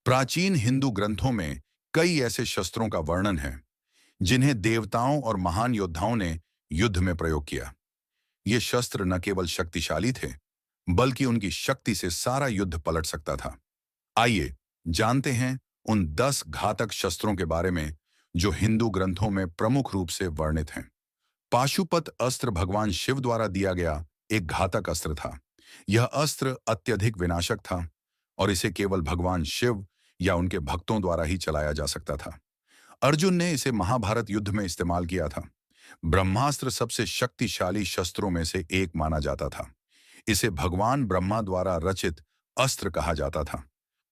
प्राचीन हिंदू ग्रंथों में कई ऐसे शस्त्रों का वर्णन है जिन्हें देवताओं और महान योद्धाओं ने युद्ध में प्रयोग किया। ये शस्त्र न केवल शक्तिशाली थे, बल्कि उनकी शक्ति से सारा युद्ध पलट सकता था। आइए जानते हैं उन 10 घातक शस्त्रों के बारे में जो हिंदू ग्रंथों में प्रमुख रूप से वर्णित हैं। पाशुपत अस्त्र भगवान शिव द्वारा दिया गया एक घातक अस्त्र था। यह अस्त्र अत्यधिक विनाशक था और इसे केवल भगवान शिव या उनके भक्तों द्वारा ही चलाया जा सकता था। अर्जुन ने इसे महाभारत युद्ध में इस्तेमाल किया था। ब्रह्मास्त्र सबसे शक्तिशाली शस्त्रों में से एक माना जाता था। इसे भगवान ब्रह्मा द्वारा रचित अस्त्र कहा जाता था।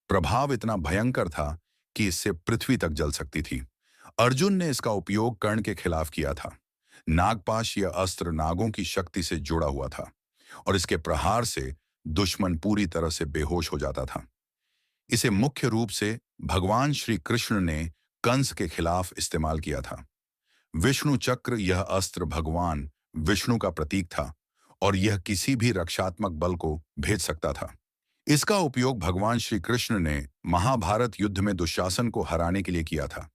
प्रभाव इतना भयंकर था कि इससे पृथ्वी तक जल सकती थी। अर्जुन ने इसका उपयोग कर्ण के खिलाफ किया था। नागपाश यह अस्त्र नागों की शक्ति से जुड़ा हुआ था और इसके प्रहार से दुश्मन पूरी तरह से बेहोश हो जाता था। इसे मुख्य रूप से भगवान श्री कृष्ण ने कंस के खिलाफ इस्तेमाल किया था। विष्णु चक्र यह अस्त्र भगवान विष्णु का प्रतीक था और यह किसी भी रक्षात्मक बल को भेज सकता था। इसका उपयोग भगवान श्री कृष्ण ने महाभारत युद्ध में दुशासन को हराने के लिए किया था।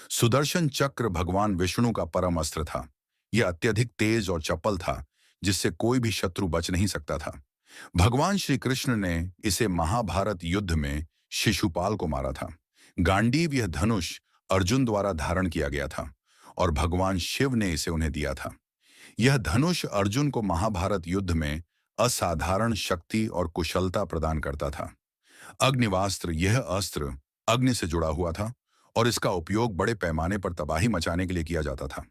सुदर्शन चक्र भगवान विष्णु का परम अस्त्र था। यह अत्यधिक तेज और चपल था, जिससे कोई भी शत्रु बच नहीं सकता था। भगवान श्री कृष्ण ने इसे महाभारत युद्ध में शिशुपाल को मारा था। गांडीव यह धनुष अर्जुन द्वारा धारण किया गया था और भगवान शिव ने इसे उन्हें दिया था। यह धनुष अर्जुन को महाभारत युद्ध में असाधारण शक्ति और कुशलता प्रदान करता था। अग्निवास्त्र यह अस्त्र अग्नि से जुड़ा हुआ था और इसका उपयोग बड़े पैमाने पर तबाही मचाने के लिए किया जाता था।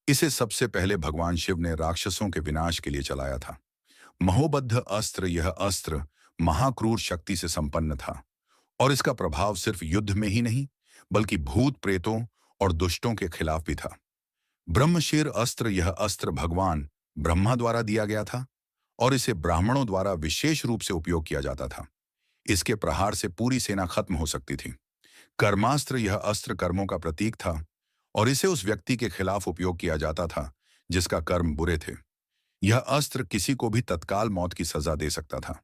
इसे सबसे पहले भगवान शिव ने राक्षसों के विनाश के लिए चलाया था। महोबद्ध अस्त्र यह अस्त्र महाक्रूर शक्ति से संपन्न था और इसका प्रभाव सिर्फ युद्ध में ही नहीं, बल्कि भूत प्रेतों और दुष्टों के खिलाफ भी था। ब्रह्मशीर अस्त्र यह अस्त्र भगवान ब्रह्मा द्वारा दिया गया था और इसे ब्राह्मणों द्वारा विशेष रूप से उपयोग किया जाता था। इसके प्रहार से पूरी सेना खत्म हो सकती थी। कर्मास्त्र यह अस्त्र कर्मों का प्रतीक था और इसे उस व्यक्ति के खिलाफ उपयोग किया जाता था जिसका कर्म बुरे थे। यह अस्त्र किसी को भी तत्काल मौत की सजा दे सकता था।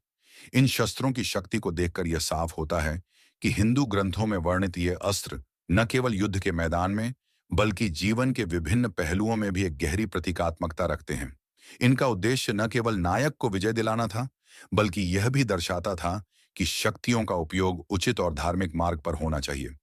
इन शस्त्रों की शक्ति को देखकर यह साफ होता है कि हिंदू ग्रंथों में वर्णित ये अस्त्र न केवल युद्ध के मैदान में, बल्कि जीवन के विभिन्न पहलुओं में भी एक गहरी प्रतीकात्मकता रखते हैं। इनका उद्देश्य न केवल नायक को विजय दिलाना था, बल्कि यह भी दर्शाता था कि शक्तियों का उपयोग उचित और धार्मिक मार्ग पर होना चाहिए।